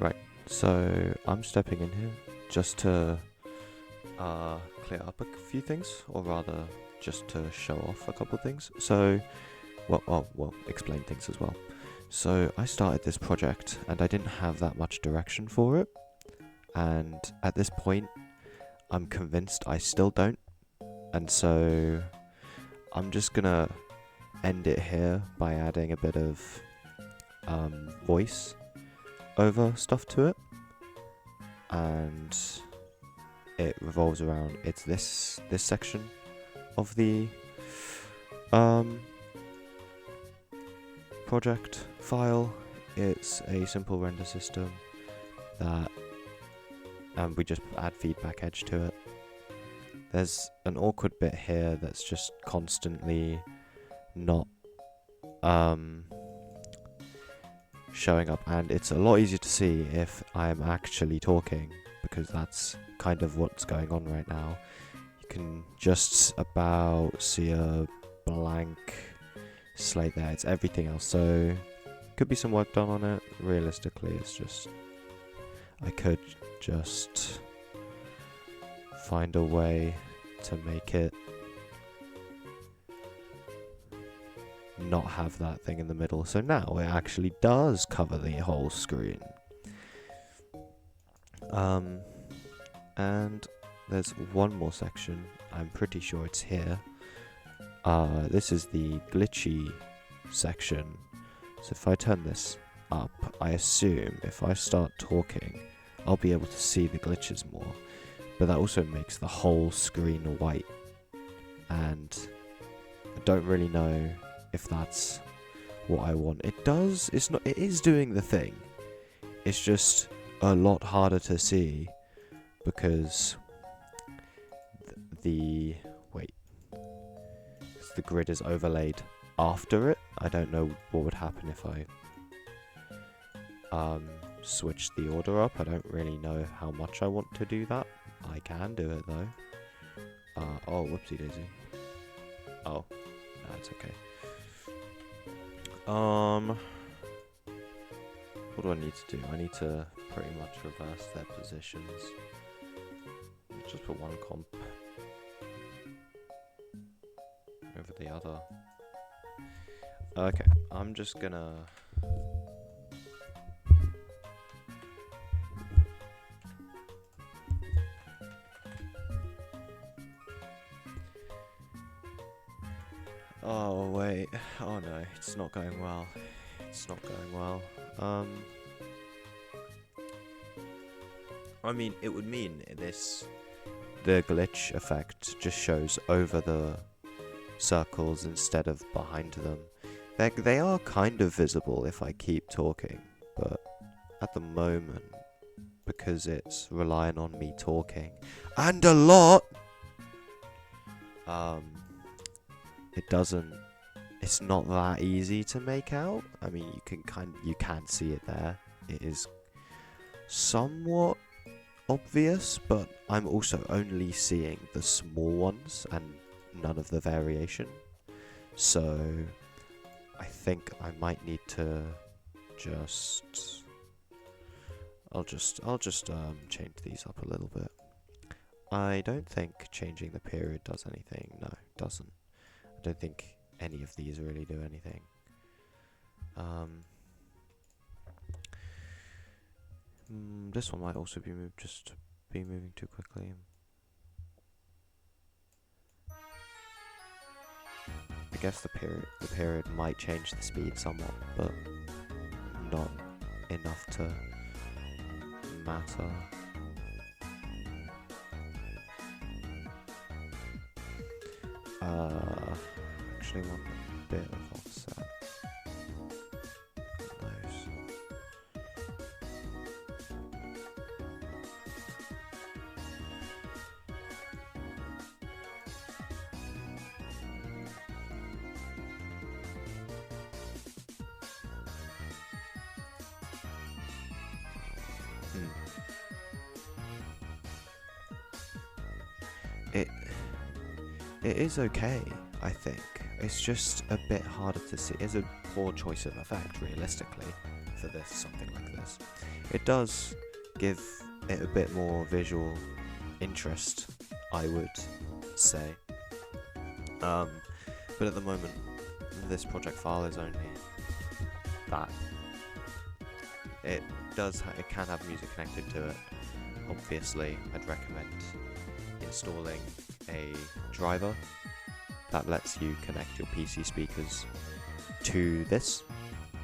Right, so I'm stepping in here just to clear up a few things, or rather, just to show off a couple of things. So, well, explain things as well. So I started this project and I didn't have that much direction for it, and at this point, I'm convinced I still don't, and so I'm just gonna end it here by adding a bit of voice over stuff to it, and it revolves around this section of the project file. It's a simple render system that we just add feedback edge to it. There's an awkward bit here that's just constantly not showing up, and it's a lot easier to see if I'm actually talking, because that's kind of what's going on right now. You can just about see a blank slate there. It's everything else, so could be some work done on it. Realistically, it's just I could just find a way to make it not have that thing in the middle, so now it actually does cover the whole screen. And there's one more section, I'm pretty sure it's here. This is the glitchy section. So if I turn this up, I assume if I start talking, I'll be able to see the glitches more. But that also makes the whole screen white, and I don't really know if that's what I want. It does, it's not, it is doing the thing. It's just a lot harder to see because the grid is overlaid after it. I don't know what would happen if I switch the order up. I don't really know how much I want to do that. I can do it though. Oh, whoopsie daisy. Oh, that's okay. What do I need to do? I need to pretty much reverse their positions. Just put one comp over the other. Okay, I'm just gonna oh wait, oh no, it's not going well. It's not going well. I mean, it would mean the glitch effect just shows over the circles instead of behind them. They are kind of visible if I keep talking, but at the moment, because it's relying on me talking, and a lot, it's not that easy to make out. I mean, you can see it there. It is somewhat obvious, but I'm also only seeing the small ones and none of the variation. So I think I might need to I'll just change these up a little bit. I don't think changing the period does anything. No, it doesn't. I don't think any of these really do anything. This one might also be moving too quickly. I guess the period might change the speed somewhat, but not enough to matter. Actually want a bit of offset. Those. It is okay. I think. It's just a bit harder to see. It's a poor choice of effect, realistically, for something like this. It does give it a bit more visual interest, I would say. But at the moment, this project file is only that. It can have music connected to it. Obviously, I'd recommend installing a driver that lets you connect your PC speakers to this,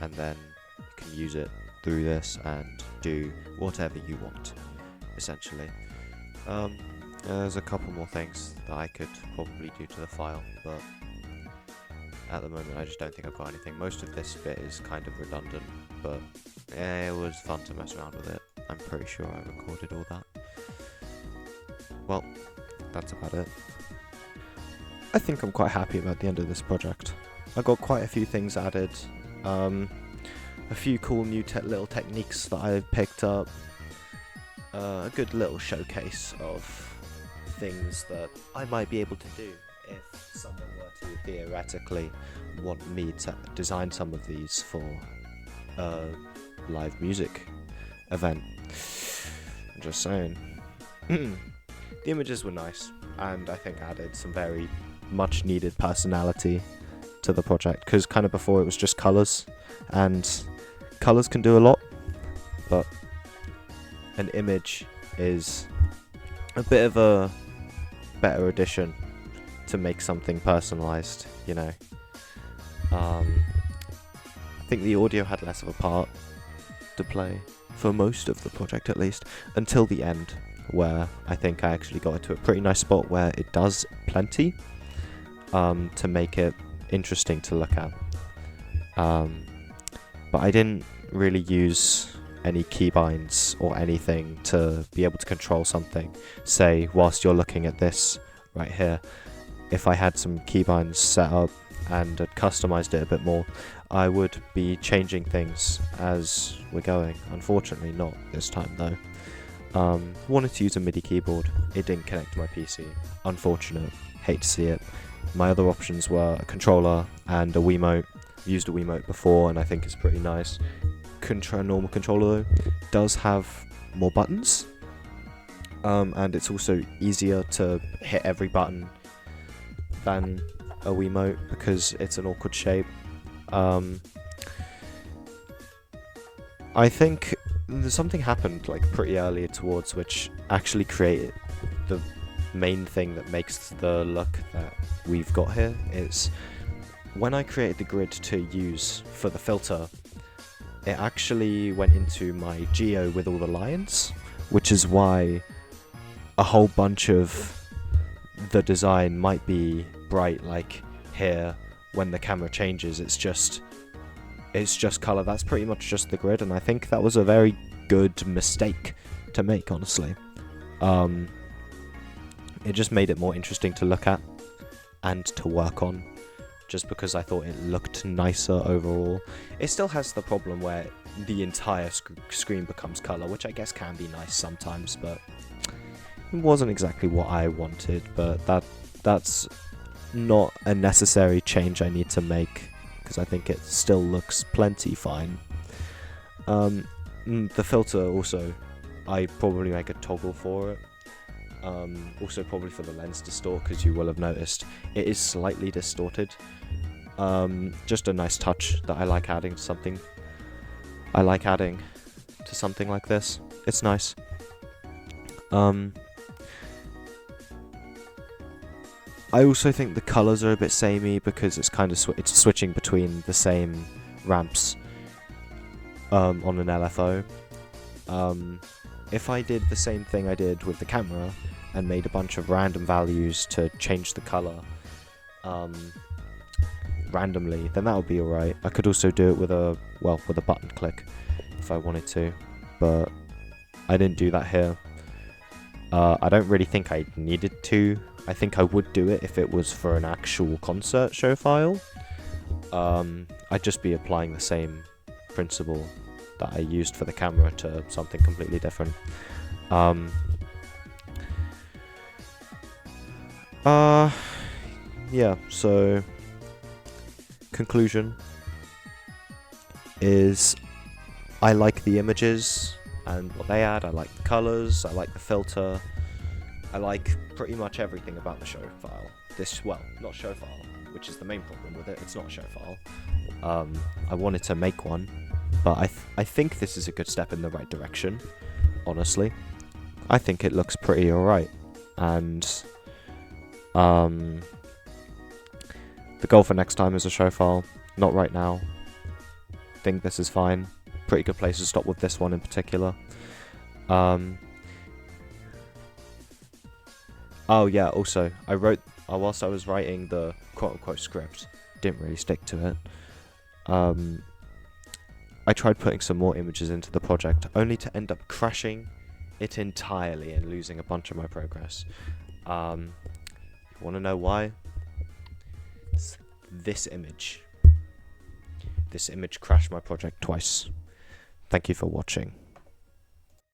and then you can use it through this and do whatever you want, essentially. There's a couple more things that I could probably do to the file, but at the moment I just don't think I've got anything. Most of this bit is kind of redundant, but it was fun to mess around with it. I'm pretty sure I recorded all that. Well, that's about it. I think I'm quite happy about the end of this project. I got quite a few things added, a few cool new little techniques that I picked up, a good little showcase of things that I might be able to do if someone were to theoretically want me to design some of these for a live music event. I'm just saying. The images were nice, and I think added some very much needed personality to the project, because kind of before it was just colours, and colours can do a lot, but an image is a bit of a better addition to make something personalised, you know. I think the audio had less of a part to play, for most of the project at least, until the end, where I think I actually got into a pretty nice spot where it does plenty to make it interesting to look at. But I didn't really use any keybinds or anything to be able to control something. Say, whilst you're looking at this right here, if I had some keybinds set up and had customized it a bit more, I would be changing things as we're going. Unfortunately not this time though. Wanted to use a MIDI keyboard, it didn't connect to my PC. Unfortunate, hate to see it. My other options were a controller and a Wiimote. I've used a Wiimote before and I think it's pretty nice. Normal controller though does have more buttons, and it's also easier to hit every button than a Wiimote because it's an awkward shape. I think something happened like pretty early towards which actually created the main thing that makes the look that we've got here. Is when I created the grid to use for the filter, it actually went into my geo with all the lines, which is why a whole bunch of the design might be bright, like here when the camera changes it's just color. That's pretty much just the grid, and I think that was a very good mistake to make, honestly. It just made it more interesting to look at and to work on, just because I thought it looked nicer overall. It still has the problem where the entire screen becomes color, which I guess can be nice sometimes, but it wasn't exactly what I wanted. But that's not a necessary change I need to make, because I think it still looks plenty fine. The filter also, I probably make a toggle for it. Also probably for the lens distort, because you will have noticed it is slightly distorted. Just a nice touch that I like adding to something. Like this. It's nice. I also think the colours are a bit samey because it's kind of it's switching between the same ramps on an LFO. If I did the same thing I did with the camera and made a bunch of random values to change the colour randomly, then that would be alright. I could also do it with a button click if I wanted to, but I didn't do that here. I don't really think I needed to. I think I would do it if it was for an actual concert show file. I'd just be applying the same principle that I used for the camera to something completely different. yeah, so conclusion is I like the images and what they add. I like the colors, I like the filter, I like pretty much everything about the show file. Not show file, which is the main problem with it. It's not a show file. I wanted to make one, but I think this is a good step in the right direction, honestly. I think it looks pretty alright, and the goal for next time is a show file, not right now. Think this is fine. Pretty good place to stop with this one in particular. Oh yeah, also, I wrote, whilst I was writing the quote-unquote script, didn't really stick to it. I tried putting some more images into the project, only to end up crashing it entirely and losing a bunch of my progress. You want to know why? It's this image. This image crashed my project twice. Thank you for watching.